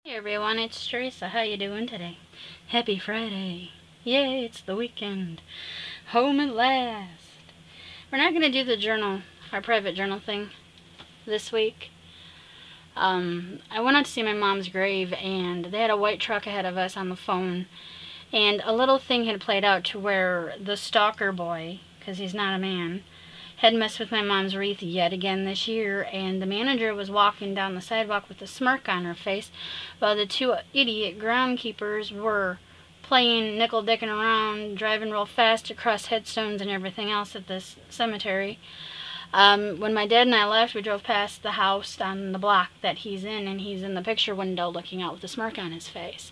Hey everyone, it's Teresa. How you doing today? Happy Friday. Yay, it's the weekend. Home at last. We're not going to do the journal, our private journal thing this week. I went out to see my mom's grave and they had a white truck ahead of us on the phone. And a little thing had played out to where the stalker boy, because he's not a man, had messed with my mom's wreath yet again this year, and the manager was walking down the sidewalk with a smirk on her face while the two idiot groundkeepers were playing nickel-dicking around, driving real fast across headstones and everything else at this cemetery. When my dad and I left, we drove past the house on the block that he's in, and he's in the picture window looking out with a smirk on his face.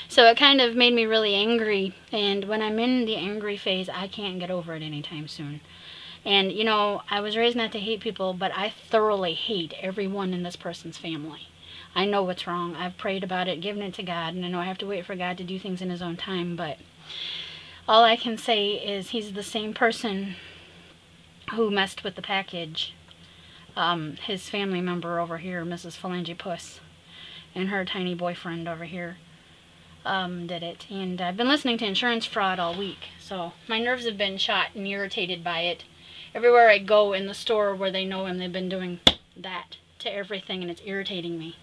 So it kind of made me really angry, and when I'm in the angry phase, I can't get over it anytime soon. And, you know, I was raised not to hate people, but I thoroughly hate everyone in this person's family. I know what's wrong. I've prayed about it, given it to God, and I know I have to wait for God to do things in His own time, but all I can say is he's the same person who messed with the package. His family member over here, Mrs. Phalange Puss, and her tiny boyfriend over here did it. And I've been listening to insurance fraud all week, so my nerves have been shot and irritated by it. Everywhere I go in the store where they know him, they've been doing that to everything, and it's irritating me.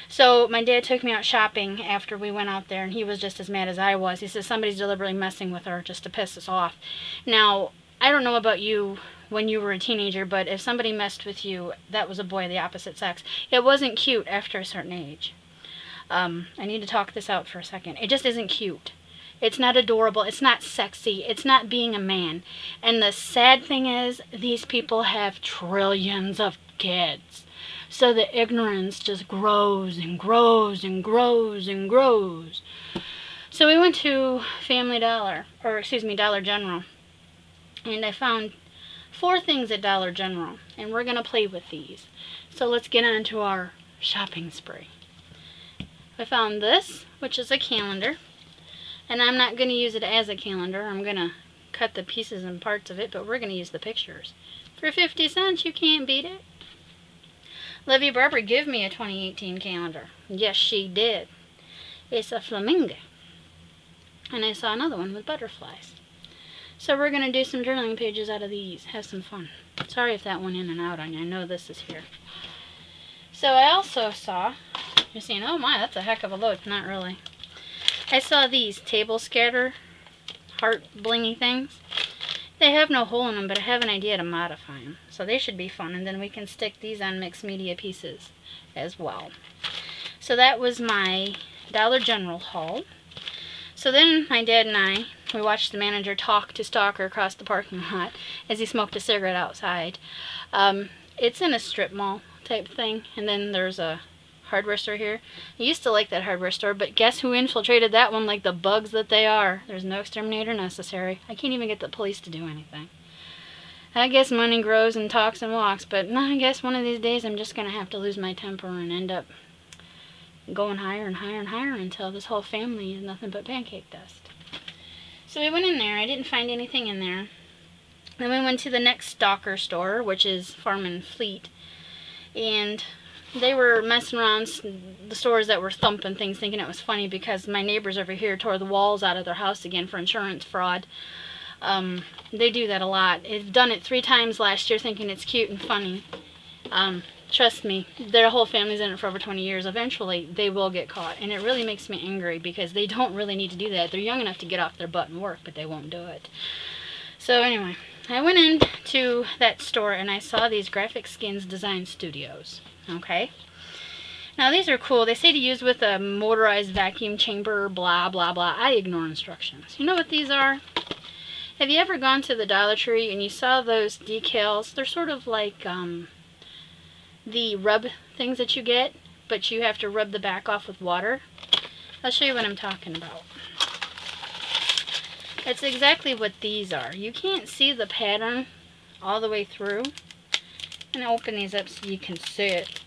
So my dad took me out shopping after we went out there, and he was just as mad as I was. He says somebody's deliberately messing with her just to piss us off. Now, I don't know about you when you were a teenager, but if somebody messed with you, that was a boy of the opposite sex. It wasn't cute after a certain age. I need to talk this out for a second. It just isn't cute. It's not adorable. It's not sexy. It's not being a man. And the sad thing is, these people have trillions of kids. So the ignorance just grows and grows and grows and grows. So we went to Dollar General. And I found 4 things at Dollar General. And we're going to play with these. So let's get on to our shopping spree. I found this, which is a calendar. And I'm not going to use it as a calendar. I'm going to cut the pieces and parts of it, but we're going to use the pictures. For 50 cents, you can't beat it. Livy Barber gave me a 2018 calendar. Yes, she did. It's a flamingo. And I saw another one with butterflies. So we're going to do some journaling pages out of these. Have some fun. Sorry if that went in and out on you. I know this is here. So I also saw, you're saying, oh my, that's a heck of a load. Not really. I saw these table scatter heart blingy things. They have no hole in them, but I have an idea to modify them. So they should be fun, and then we can stick these on mixed media pieces as well. So that was my Dollar General haul. So then my dad and we watched the manager talk to Stalker across the parking lot as he smoked a cigarette outside. It's in a strip mall type thing, and then there's a hardware store here. I used to like that hardware store, but guess who infiltrated that one like the bugs that they are? There's no exterminator necessary. I can't even get the police to do anything. I guess money grows and talks and walks, but I guess one of these days I'm just going to have to lose my temper and end up going higher and higher and higher until this whole family is nothing but pancake dust. So we went in there. I didn't find anything in there. Then we went to the next Stalker store, which is Farm and Fleet, and they were messing around the stores that were thumping things, thinking it was funny because my neighbors over here tore the walls out of their house again for insurance fraud. They do that a lot. They've done it 3 times last year thinking it's cute and funny. Trust me, their whole family's in it for over 20 years. Eventually, they will get caught. And it really makes me angry because they don't really need to do that. They're young enough to get off their butt and work, but they won't do it. So anyway, I went into that store and I saw these Graphic Skins Design Studios. Okay, now these are cool. They say to use with a motorized vacuum chamber, blah blah blah. I ignore instructions. You know what these are? Have you ever gone to the Dollar Tree and you saw those decals? They're sort of like the rub things that you get, but you have to rub the back off with water. I'll show you what I'm talking about. It's exactly what these are. You can't see the pattern all the way through. And I'll open these up so you can see it.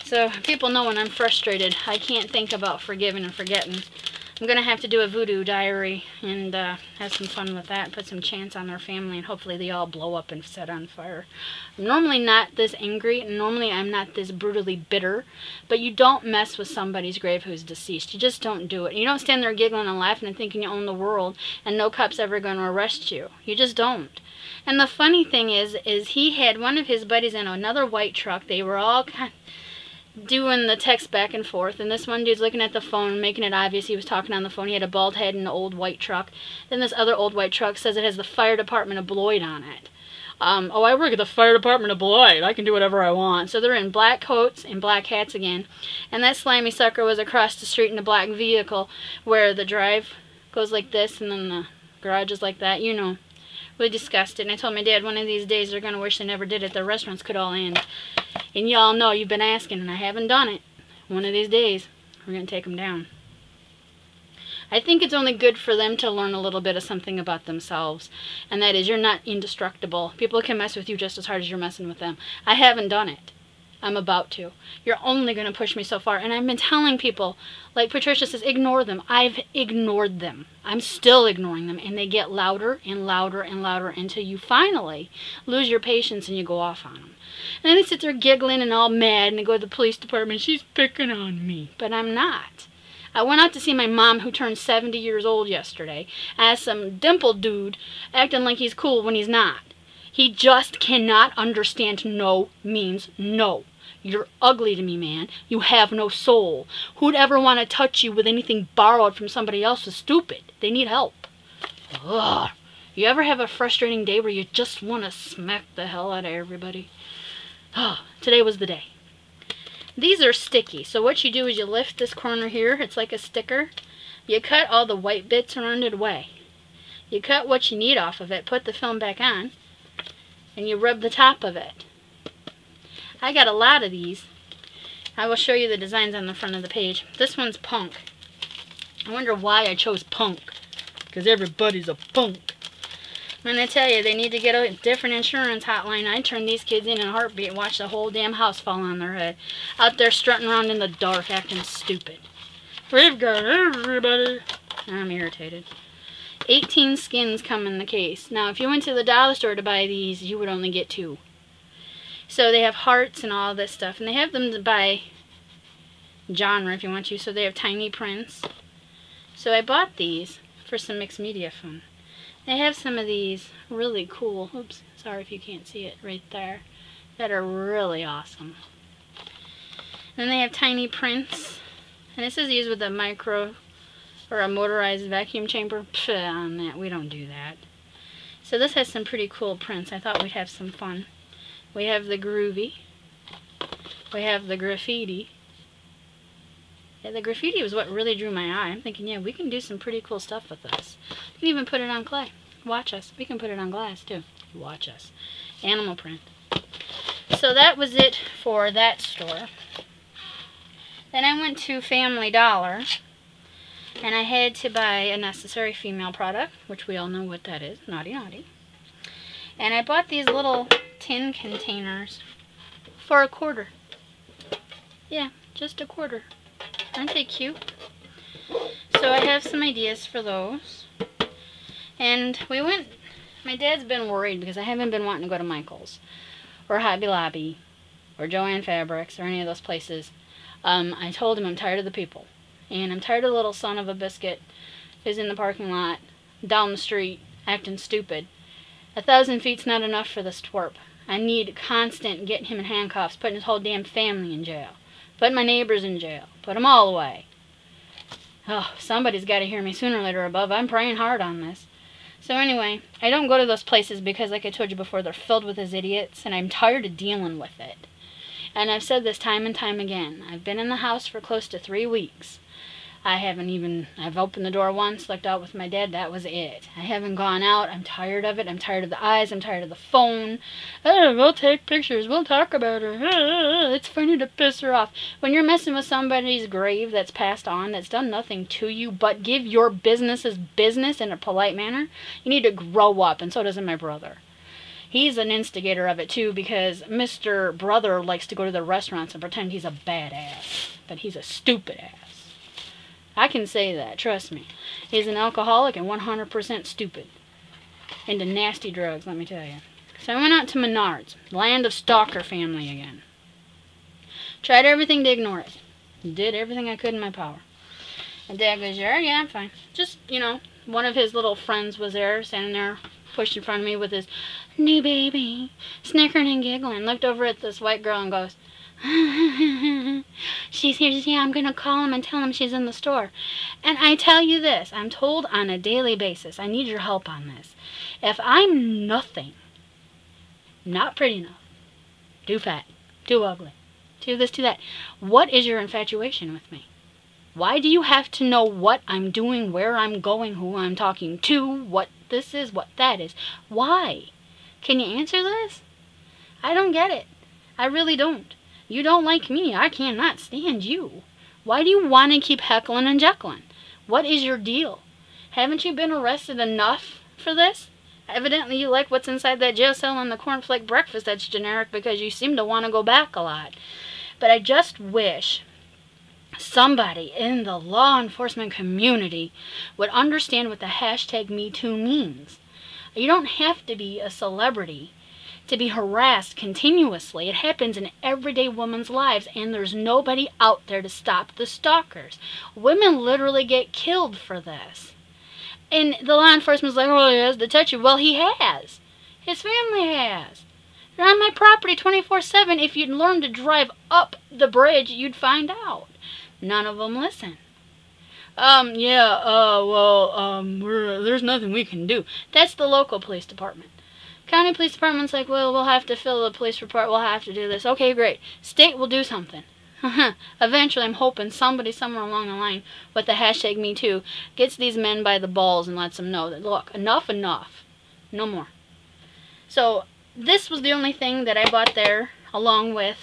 So people know when I'm frustrated, I can't think about forgiving and forgetting. I'm going to have to do a voodoo diary and have some fun with that, put some chants on their family, and hopefully they all blow up and set on fire. I'm normally not this angry, and normally I'm not this brutally bitter, but you don't mess with somebody's grave who's deceased. You just don't do it. You don't stand there giggling and laughing and thinking you own the world and no cop's ever going to arrest you. You just don't. And the funny thing is he had one of his buddies in another white truck. They were all kind of doing the text back and forth, and this one dude's looking at the phone, making it obvious he was talking on the phone. He had a bald head and an old white truck. Then this other old white truck says it has the fire department of Beloit on it. Oh, I work at the fire department of Beloit. I can do whatever I want. So they're in black coats and black hats again. And that slimy sucker was across the street in a black vehicle where the drive goes like this and then the garage is like that. You know, we discussed it. And I told my dad one of these days they're going to wish they never did it. The restaurants could all end. And y'all know you've been asking, and I haven't done it. One of these days, we're going to take them down. I think it's only good for them to learn a little bit of something about themselves. And that is, you're not indestructible. People can mess with you just as hard as you're messing with them. I haven't done it. I'm about to. You're only going to push me so far. And I've been telling people, like Patricia says, ignore them. I've ignored them. I'm still ignoring them. And they get louder and louder and louder until you finally lose your patience and you go off on them. And then they sit there giggling and all mad and they go to the police department. She's picking on me. But I'm not. I went out to see my mom, who turned 70 years old yesterday, as some dimpled dude acting like he's cool when he's not. He just cannot understand no means no. You're ugly to me, man. You have no soul. Who'd ever want to touch you with anything borrowed from somebody else is stupid. They need help. Ugh. You ever have a frustrating day where you just want to smack the hell out of everybody? Oh, today was the day. These are sticky, so what you do is you lift this corner here. It's like a sticker. You cut all the white bits around it away. You cut what you need off of it, put the film back on, and you rub the top of it. I got a lot of these. I will show you the designs on the front of the page. This one's punk. I wonder why I chose punk. Because everybody's a punk. And I tell you, they need to get a different insurance hotline. I'd turn these kids in a heartbeat and watch the whole damn house fall on their head. Out there strutting around in the dark, acting stupid. We've got everybody. I'm irritated. 18 skins come in the case. Now, if you went to the dollar store to buy these, you would only get 2. So they have hearts and all this stuff. And they have them by genre if you want to. So they have tiny prints. So I bought these for some mixed media fun. They have some of these really cool, oops, sorry if you can't see it right there, that are really awesome. Then they have tiny prints. And this is used with a micro or a motorized vacuum chamber. Pfft, on that, we don't do that. So this has some pretty cool prints. I thought we'd have some fun. We have the groovy. We have the graffiti. Yeah, the graffiti was what really drew my eye. I'm thinking, yeah, we can do some pretty cool stuff with this. We can even put it on clay. Watch us. We can put it on glass, too. Watch us. Animal print. So that was it for that store. Then I went to Family Dollar, and I had to buy a necessary female product, which we all know what that is. Naughty, naughty. And I bought these little tin containers for $0.25. Yeah, just $0.25. Aren't they cute? So I have some ideas for those. And we went, my dad's been worried because I haven't been wanting to go to Michael's or Hobby Lobby or Joann Fabrics or any of those places. I told him I'm tired of the people. And I'm tired of the little son of a biscuit who's in the parking lot down the street acting stupid. 1,000 feet's not enough for this twerp. I need constant getting him in handcuffs, putting his whole damn family in jail. Put my neighbors in jail. Put them all away. Oh, somebody's got to hear me sooner or later above. I'm praying hard on this. So anyway, I don't go to those places because, like I told you before, they're filled with these idiots, and I'm tired of dealing with it. And I've said this time and time again. I've been in the house for close to 3 weeks. I've opened the door once, looked out with my dad, that was it. I haven't gone out, I'm tired of it, I'm tired of the eyes, I'm tired of the phone. Oh, we'll take pictures, we'll talk about her. It's funny to piss her off. When you're messing with somebody's grave that's passed on, that's done nothing to you, but give your business's business in a polite manner, you need to grow up, and so does my brother. He's an instigator of it too, because Mr. Brother likes to go to the restaurants and pretend he's a badass, but he's a stupid ass. I can say that, trust me. He's an alcoholic and 100% stupid. Into nasty drugs, let me tell you. So I went out to Menards, land of stalker family again. Tried everything to ignore it. Did everything I could in my power. And Dad goes, yeah, I'm fine. Just, you know, one of his little friends was there, standing there, pushed in front of me with his new baby, snickering and giggling. Looked over at this white girl and goes, she's here to see, I'm going to call him and tell him she's in the store. And I tell you this, I'm told on a daily basis, I need your help on this. If I'm nothing, not pretty enough, too fat, too ugly, too this, too that, what is your infatuation with me? Why do you have to know what I'm doing, where I'm going, who I'm talking to, what this is, what that is? Why? Can you answer this? I don't get it. I really don't. You don't like me. I cannot stand you. Why do you want to keep heckling and jeckling? What is your deal? Haven't you been arrested enough for this? Evidently you like what's inside that jail cell and the cornflake breakfast that's generic because you seem to want to go back a lot. But I just wish somebody in the law enforcement community would understand what the hashtag #MeToo means. You don't have to be a celebrity to be harassed continuously. It happens in everyday women's lives, and there's nobody out there to stop the stalkers. Women literally get killed for this. And the law enforcement's like, oh, he has to touch you. Well, he has. His family has. They're on my property 24/7. If you'd learn to drive up the bridge, you'd find out. None of them listen. There's nothing we can do. That's the local police department. County police department's like, well, we'll have to fill the police report. We'll have to do this. Okay, great. State will do something. Eventually, I'm hoping somebody somewhere along the line with the hashtag #MeToo gets these men by the balls and lets them know that, look, enough. No more. So, this was the only thing that I bought there, along with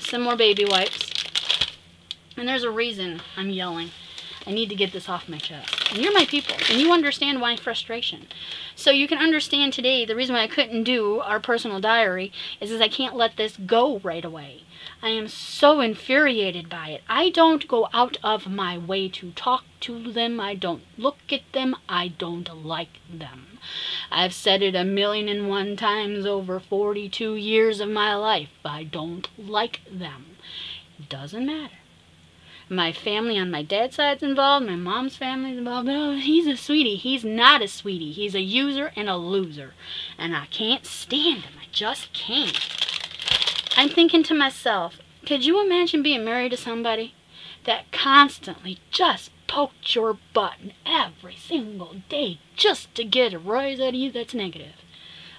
some more baby wipes. And there's a reason I'm yelling. I need to get this off my chest. And you're my people, and you understand my frustration. So you can understand today the reason why I couldn't do our personal diary is I can't let this go right away. I am so infuriated by it. I don't go out of my way to talk to them. I don't look at them. I don't like them. I've said it 1,000,001 times over 42 years of my life. I don't like them. It doesn't matter. My family on my dad's side's involved. My mom's family's involved. Oh, he's a sweetie. He's not a sweetie. He's a user and a loser. And I can't stand him. I just can't. I'm thinking to myself, could you imagine being married to somebody that constantly just poked your button every single day just to get a rise out of you that's negative?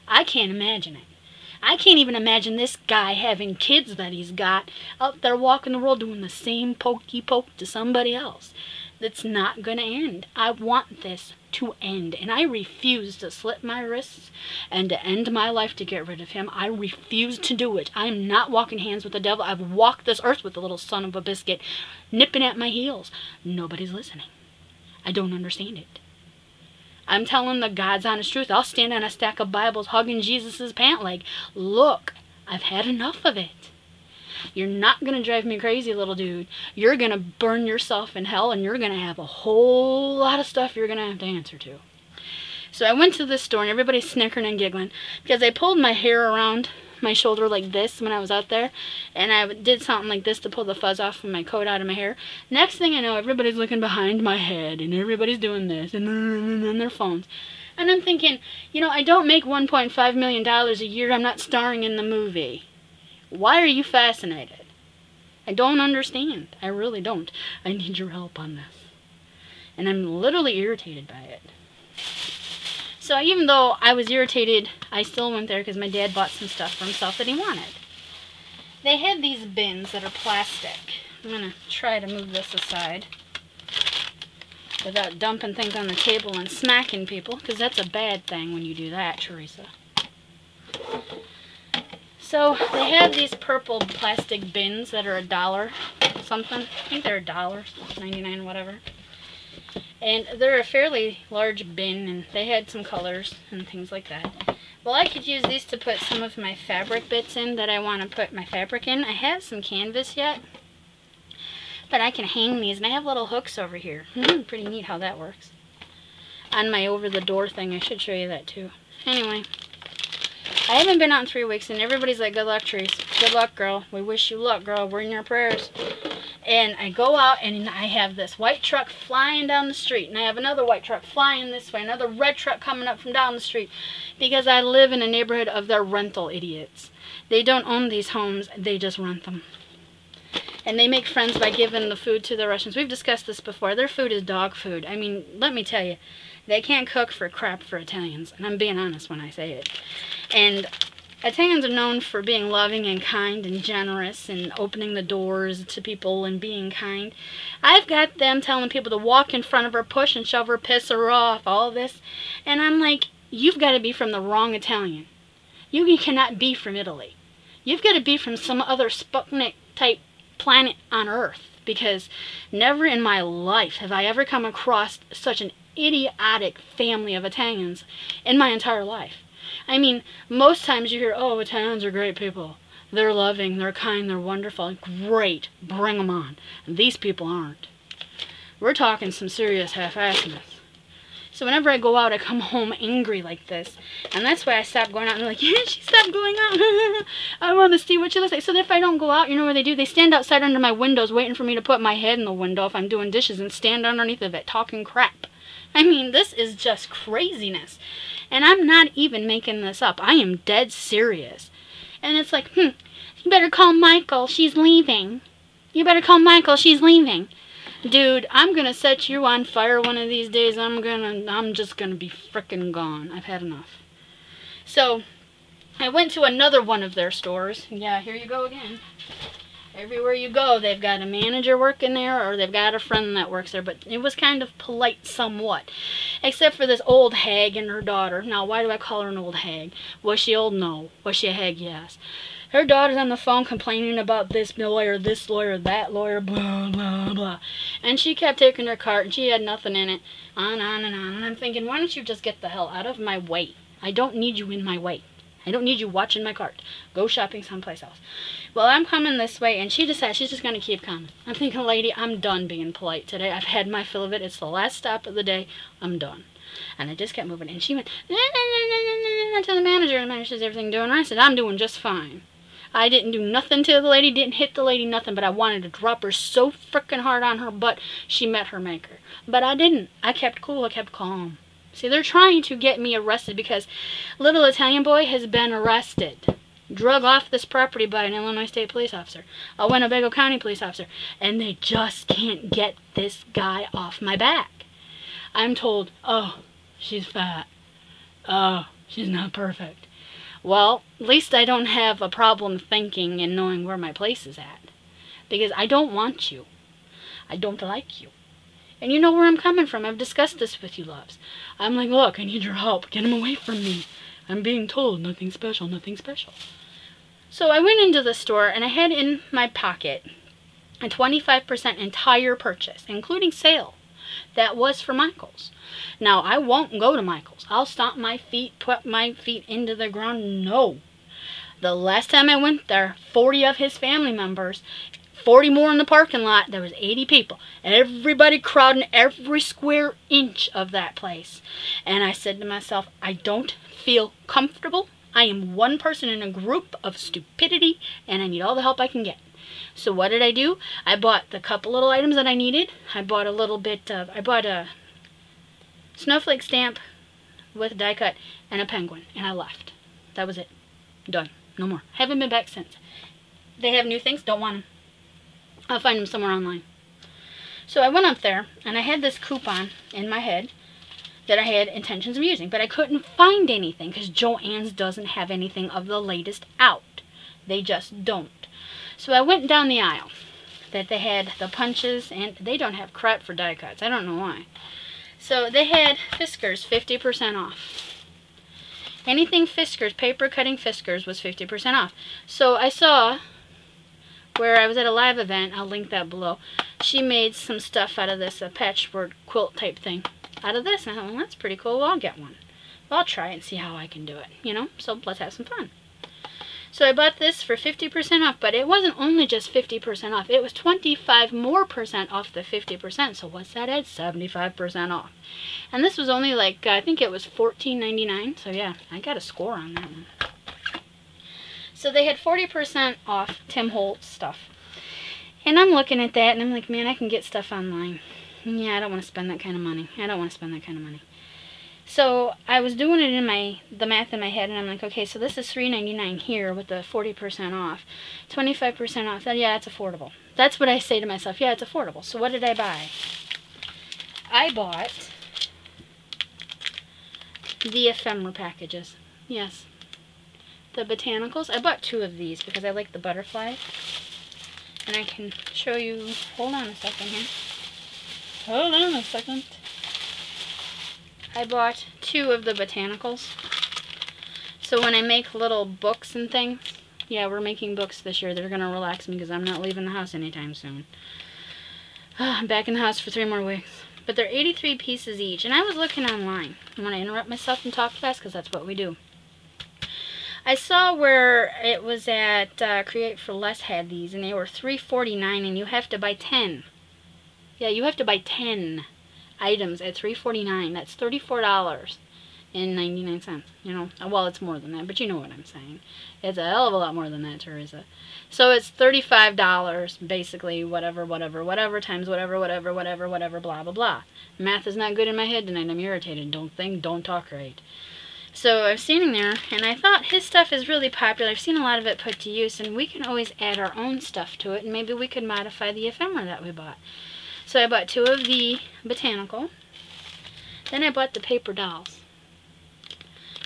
I can't imagine it. I can't even imagine this guy having kids that he's got out there walking the world doing the same pokey poke to somebody else. That's not going to end. I want this to end, and I refuse to slit my wrists and to end my life to get rid of him. I refuse to do it. I'm not walking hands with the devil. I've walked this earth with the little son of a biscuit nipping at my heels. Nobody's listening. I don't understand it. I'm telling the God's honest truth. I'll stand on a stack of Bibles hugging Jesus' pant leg. Look, I've had enough of it. You're not going to drive me crazy, little dude. You're going to burn yourself in hell, and you're going to have a whole lot of stuff you're going to have to answer to. So I went to this store, and everybody's snickering and giggling because I pulled my hair around my shoulder like this when I was out there, and I did something like this to pull the fuzz off from my coat out of my hair. Next thing I know, everybody's looking behind my head, and everybody's doing this, and on their phones. And I'm thinking, you know, I don't make $1.5 million a year. I'm not starring in the movie. Why are you fascinated? I don't understand. I really don't. I need your help on this. And I'm literally irritated by it. So even though I was irritated, I still went there because my dad bought some stuff for himself that he wanted. They had these bins that are plastic. I'm going to try to move this aside without dumping things on the table and smacking people, because that's a bad thing when you do that, Teresa. So they have these purple plastic bins that are $1 something. I think they're $1.99, whatever. And they're a fairly large bin, and they had some colors and things like that. Well, I could use these to put some of my fabric bits in that I want to put my fabric in. I have some canvas yet, But I can hang these, and I have little hooks over here. Pretty neat how that works. On my over-the-door thing, I should show you that too. Anyway, I haven't been out in 3 weeks, and everybody's like, good luck, Trees. Good luck, girl. We wish you luck, girl. We're in your prayers. And I go out, and I have this white truck flying down the street, and I have another white truck flying this way, another red truck coming up from down the street, because I live in a neighborhood of their rental idiots. They don't own these homes, they just rent them. And they make friends by giving the food to the Russians. We've discussed this before. Their food is dog food. I mean, let me tell you, they can't cook for crap for Italians, and I'm being honest when I say it. And Italians are known for being loving and kind and generous and opening the doors to people and being kind. I've got them telling people to walk in front of her, push and shove her, piss her off, all this. And I'm like, you've got to be from the wrong Italian. You cannot be from Italy. You've got to be from some other Sputnik type planet on Earth, because never in my life have I ever come across such an idiotic family of Italians in my entire life. I mean, most times you hear, oh, Italians are great people. They're loving, they're kind, they're wonderful. Great, bring them on. These people aren't. We're talking some serious half-assedness. So whenever I go out, I come home angry like this. And that's why I stopped going out. And they're like, yeah, she stopped going out. I want to see what she looks like. So if I don't go out, you know what they do? They stand outside under my windows waiting for me to put my head in the window if I'm doing dishes and stand underneath of it talking crap. I mean, this is just craziness. And I'm not even making this up. I am dead serious. And it's like, you better call Michael. She's leaving. You better call Michael. She's leaving. Dude, I'm gonna set you on fire one of these days. I'm just gonna be frickin' gone. I've had enough. So, I went to another one of their stores. Yeah, here you go again. Everywhere you go, they've got a manager working there, or they've got a friend that works there, but it was kind of polite somewhat. Except for this old hag and her daughter. Now, why do I call her an old hag? Was she old? No. Was she a hag? Yes. Her daughter's on the phone complaining about this lawyer, that lawyer, blah, blah, blah. And she kept taking her cart, and she had nothing in it. On and on. And I'm thinking, why don't you just get the hell out of my way? I don't need you in my way. I don't need you watching my cart. Go shopping someplace else. Well, I'm coming this way, and she decides she's just going to keep coming. I'm thinking, lady, I'm done being polite today. I've had my fill of it. It's the last stop of the day. I'm done. And I just kept moving. And she went, to the manager. And the manager says, everything doing right? I said, I'm doing just fine. I didn't do nothing to the lady, didn't hit the lady, nothing, but I wanted to drop her so frickin' hard on her butt, she met her maker. But I didn't. I kept cool. I kept calm. See, they're trying to get me arrested because little Italian boy has been arrested. Drug off this property by an Illinois State police officer, a Winnebago County police officer, and they just can't get this guy off my back. I'm told, oh, she's fat. Oh, she's not perfect. Well, at least I don't have a problem thinking and knowing where my place is at. Because I don't want you. I don't like you. And you know where I'm coming from. I've discussed this with you, loves. I'm like, look, I need your help. Get him away from me. I'm being told nothing special, nothing special. So I went into the store, and I had in my pocket a 25% entire purchase, including sale. That was for Michael's. Now, I won't go to Michael's. I'll stomp my feet, put my feet into the ground. No. The last time I went there, 40 of his family members, 40 more in the parking lot. There was 80 people. Everybody crowding every square inch of that place. And I said to myself, I don't feel comfortable. I am one person in a group of stupidity, and I need all the help I can get. So what did I do? I bought the couple little items that I needed. I bought a little bit of, I bought a snowflake stamp with a die cut and a penguin, and I left. That was it. Done. No more. Haven't been back since. They have new things. Don't want them. I'll find them somewhere online. So I went up there, and I had this coupon in my head that I had intentions of using, but I couldn't find anything because Joann's doesn't have anything of the latest out. They just don't. So I went down the aisle that they had the punches, and they don't have crap for die cuts. I don't know why. So they had Fiskars 50% off. Anything Fiskars, paper cutting Fiskars, was 50% off. So I saw where I was at a live event, I'll link that below, she made some stuff out of this, a patchwork quilt type thing out of this. And I thought, well, that's pretty cool. Well, I'll get one. Well, I'll try it and see how I can do it, you know? So let's have some fun. So I bought this for 50% off, but it wasn't only just 50% off. It was 25% more off the 50%. So what's that at? 75% off. And this was only like, I think it was $14.99. So yeah, I got a score on that one. So they had 40% off Tim Holtz stuff. And I'm looking at that and I'm like, man, I can get stuff online. Yeah, I don't want to spend that kind of money. I don't want to spend that kind of money. So I was doing it in the math in my head, and I'm like, okay, so this is $3.99 here with the 40% off, 25% off. Yeah, it's affordable. That's what I say to myself. Yeah, it's affordable. So what did I buy? I bought the ephemera packages. Yes, the botanicals. I bought 2 of these because I like the butterfly, and I can show you. Hold on a second here. Hold on a second. I bought 2 of the botanicals. So when I make little books and things, yeah, we're making books this year. They're going to relax me because I'm not leaving the house anytime soon. I'm back in the house for 3 more weeks. But they're 83 pieces each. And I was looking online. I'm going to interrupt myself and talk fast because that's what we do. I saw where it was at Create for Less had these, and they were $3.49, and you have to buy 10. Yeah, you have to buy 10 items at $3.49. That's $34.99. You know, well, it's more than that, but you know what I'm saying. It's a hell of a lot more than that, Teresa. So it's $35, basically, whatever, times whatever, blah, blah, blah. Math is not good in my head tonight. I'm irritated. Don't think, don't talk right. So I was standing there, and I thought his stuff is really popular. I've seen a lot of it put to use, and we can always add our own stuff to it, and maybe we could modify the ephemera that we bought. So I bought 2 of the botanical. Then I bought the paper dolls.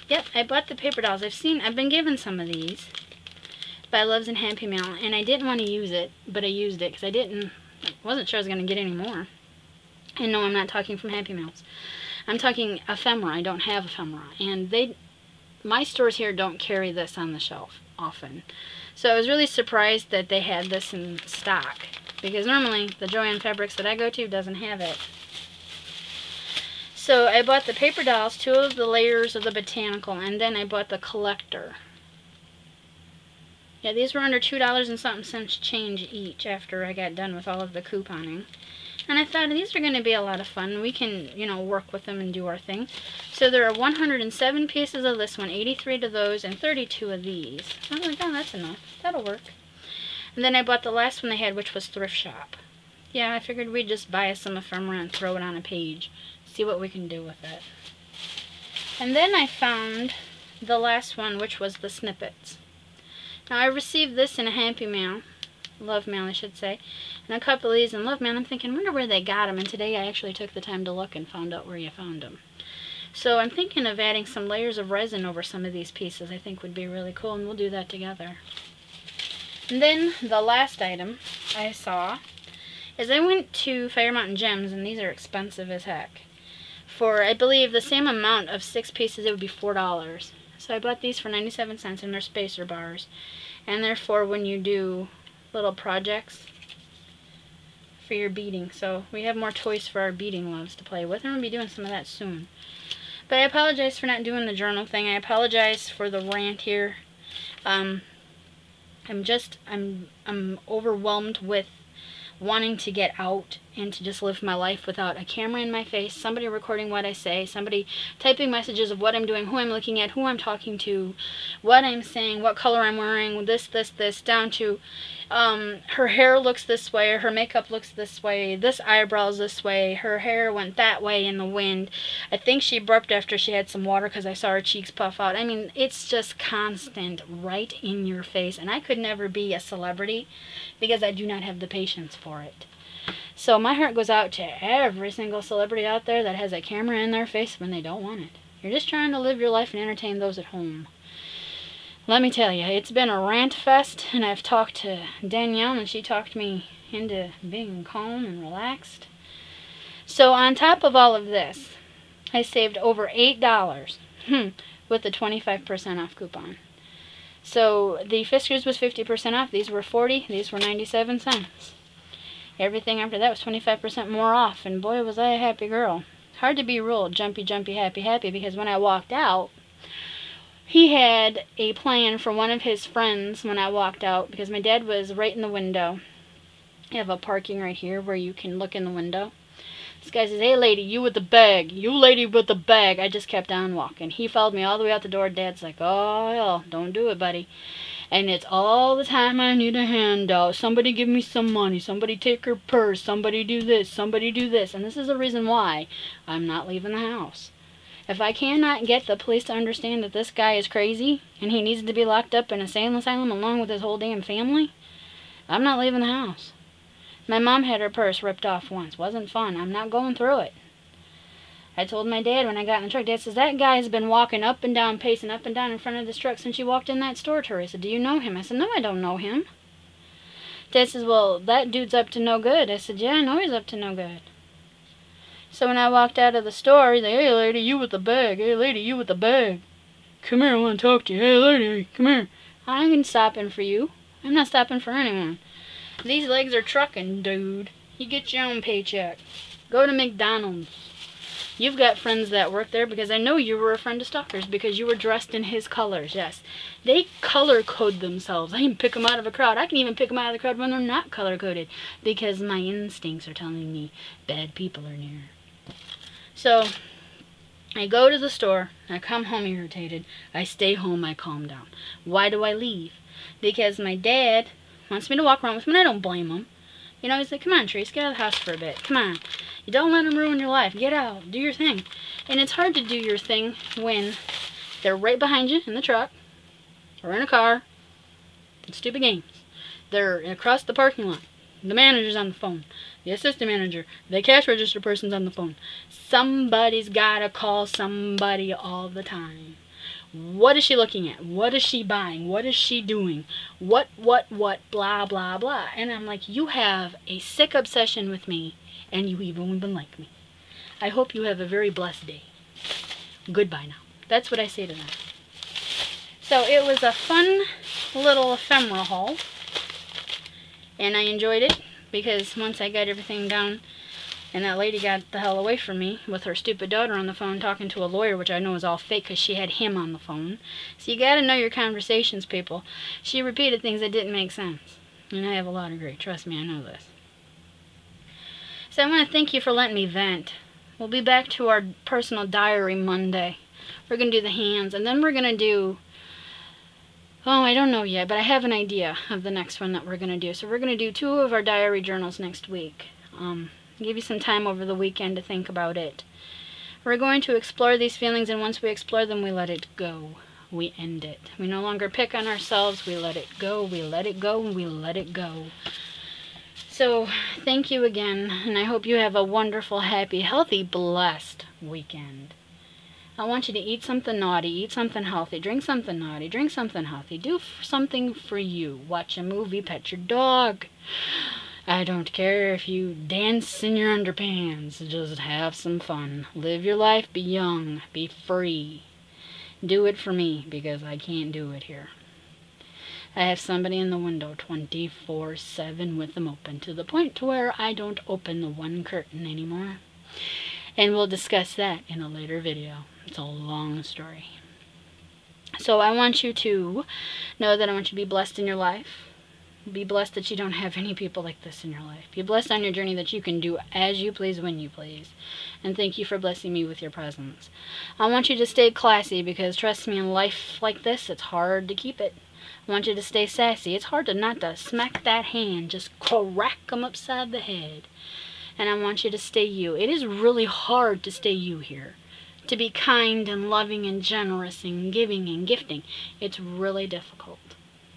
Yep, I bought the paper dolls. I've been given some of these by Loves and Happy Mail, and I didn't want to use it, but I used it because I wasn't sure I was going to get any more. And no, I'm not talking from Happy Mails. I'm talking ephemera. I don't have ephemera, and my stores here don't carry this on the shelf often. So I was really surprised that they had this in stock, because normally the Joann Fabrics that I go to doesn't have it. So I bought the paper dolls, 2 of the layers of the botanical, and then I bought the collector. Yeah, these were under $2 and something cents change each after I got done with all of the couponing. And I thought these are going to be a lot of fun. We can, you know, work with them and do our thing. So there are 107 pieces of this one, 83 to those, and 32 of these. I was like, oh, that's enough. That'll work. And then I bought the last one they had, which was Thrift Shop. Yeah, I figured we'd just buy some ephemera and throw it on a page. See what we can do with it. And then I found the last one, which was the snippets. Now, I received this in a Happy Mail. Love Mail, I should say. And a couple of these in Love Mail. I'm thinking, I wonder where they got them. And today I actually took the time to look and found out where you found them. So I'm thinking of adding some layers of resin over some of these pieces. I think would be really cool, and we'll do that together. And then the last item I saw is I went to Fire Mountain Gems, and these are expensive as heck. For, I believe, the same amount of 6 pieces, it would be $4. So I bought these for 97 cents, and they're spacer bars. And they're for when you do little projects for your beading. So we have more toys for our beading loves to play with, and we'll be doing some of that soon. But I apologize for not doing the journal thing. I apologize for the rant here. I'm overwhelmed with wanting to get out and to just live my life without a camera in my face, somebody recording what I say, somebody typing messages of what I'm doing, who I'm looking at, who I'm talking to, what I'm saying, what color I'm wearing, this, down to her hair looks this way, her makeup looks this way, this eyebrow's this way, her hair went that way in the wind. I think she burped after she had some water because I saw her cheeks puff out. I mean, it's just constant, right in your face, and I could never be a celebrity because I do not have the patience for it. So my heart goes out to every single celebrity out there that has a camera in their face when they don't want it. You're just trying to live your life and entertain those at home. Let me tell you, it's been a rant fest, and I've talked to Danielle, and she talked me into being calm and relaxed. So on top of all of this, I saved over $8 with the 25% off coupon. So the Fiskars was 50% off. These were 40. These were 97 cents. Everything after that was 25% more off, and boy, was I a happy girl. Hard to be ruled, jumpy, jumpy, happy, happy, because when I walked out, He had a plan for one of his friends when I walked out, because my dad was right in the window. You have a parking right here where you can look in the window. This guy says, "Hey lady, you with the bag. You lady with the bag." I just kept on walking. He followed me all the way out the door. Dad's like, "Oh, hell, don't do it, buddy. And it's all the time I need a handout. Somebody give me some money. Somebody take her purse. Somebody do this. Somebody do this." And this is the reason why I'm not leaving the house. If I cannot get the police to understand that this guy is crazy and he needs to be locked up in a insane asylum along with his whole damn family, I'm not leaving the house. My mom had her purse ripped off once. Wasn't fun. I'm not going through it. I told my dad when I got in the truck, Dad says, "That guy's been walking up and down, pacing up and down in front of this truck since you walked in that store, Tori." I said, "Do you know him?" I said, "No, I don't know him." Dad says, "Well, that dude's up to no good." I said, "Yeah, I know he's up to no good." So when I walked out of the store, he's like, "Hey lady, you with the bag. Hey lady, you with the bag. Come here, I want to talk to you. Hey lady, come here." I ain't stopping for you. I'm not stopping for anyone. These legs are trucking, dude. You get your own paycheck. Go to McDonald's. You've got friends that work there, because I know you were a friend of Stalker's because you were dressed in his colors. Yes, they color code themselves. I can pick them out of a crowd. I can even pick them out of the crowd when they're not color coded, because my instincts are telling me bad people are near. So I go to the store. I come home irritated. I stay home. I calm down. Why do I leave? Because my dad wants me to walk around with him, and I don't blame him. You know, he's like, "Come on, Trace, get out of the house for a bit. Come on. You don't let them ruin your life. Get out. Do your thing." And it's hard to do your thing when they're right behind you in the truck or in a car. It's stupid games. They're across the parking lot. The manager's on the phone. The assistant manager. The cash register person's on the phone. Somebody's got to call somebody all the time. What is she looking at? What is she buying? What is she doing? What, blah, blah, blah. And I'm like, you have a sick obsession with me, and you even like me. I hope you have a very blessed day. Goodbye now. That's what I say to them. So it was a fun little ephemera haul, and I enjoyed it, because once I got everything down, and that lady got the hell away from me with her stupid daughter on the phone talking to a lawyer, which I know is all fake because she had him on the phone. So you got to know your conversations, people. She repeated things that didn't make sense. And I have a lot of great. Trust me, I know this. So I want to thank you for letting me vent. We'll be back to our personal diary Monday. We're going to do the hands, and then we're going to do... Oh, I don't know yet, but I have an idea of the next one that we're going to do. So we're going to do 2 of our diary journals next week. Give you some time over the weekend to think about it. We're going to explore these feelings, and once we explore them, we let it go. We end it. We no longer pick on ourselves. We let it go. We let it go. We let it go. So, thank you again, and I hope you have a wonderful, happy, healthy, blessed weekend. I want you to eat something naughty, eat something healthy, drink something naughty, drink something healthy. Do something for you. Watch a movie, pet your dog. I don't care if you dance in your underpants. Just have some fun. Live your life. Be young. Be free. Do it for me, because I can't do it here. I have somebody in the window 24/7 with them open, to the point to where I don't open the one curtain anymore. And we'll discuss that in a later video. It's a long story. So I want you to know that I want you to be blessed in your life. Be blessed that you don't have any people like this in your life. Be blessed on your journey that you can do as you please, when you please. And thank you for blessing me with your presence. I want you to stay classy, because trust me, in life like this, it's hard to keep it. I want you to stay sassy. It's hard to not to smack that hand, just crack them upside the head. And I want you to stay you. It is really hard to stay you here. To be kind and loving and generous and giving and gifting. It's really difficult.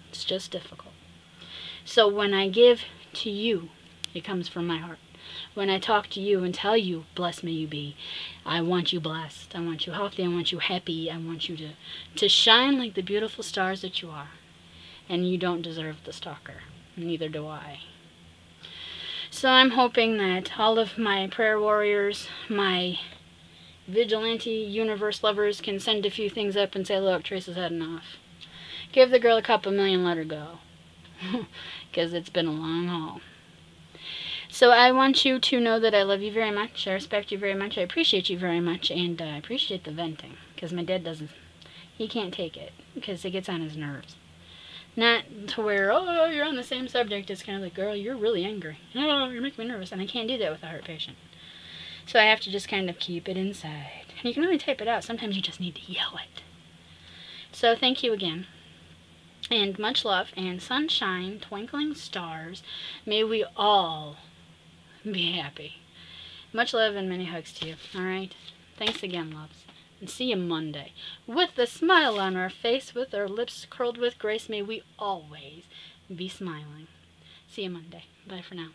It's just difficult. So when I give to you, it comes from my heart. When I talk to you and tell you, blessed may you be, I want you blessed. I want you healthy. I want you happy. I want you to shine like the beautiful stars that you are. And you don't deserve the stalker. Neither do I. So I'm hoping that all of my prayer warriors, my vigilante universe lovers can send a few things up and say, look, Teresa's had enough. Give the girl a couple million, let her go. Because it's been a long haul. So I want you to know that I love you very much. I respect you very much. I appreciate you very much. And I appreciate the venting. Because my dad doesn't. He can't take it because it gets on his nerves. Not to where, oh, you're on the same subject. It's kind of like, girl, you're really angry. Oh, you're making me nervous. And I can't do that with a heart patient. So I have to just kind of keep it inside. And you can only type it out. Sometimes you just need to yell it. So thank you again. And much love and sunshine, twinkling stars. May we all be happy. Much love and many hugs to you. Alright? Thanks again, loves. And see you Monday. With a smile on our face, with our lips curled with grace, may we always be smiling. See you Monday. Bye for now.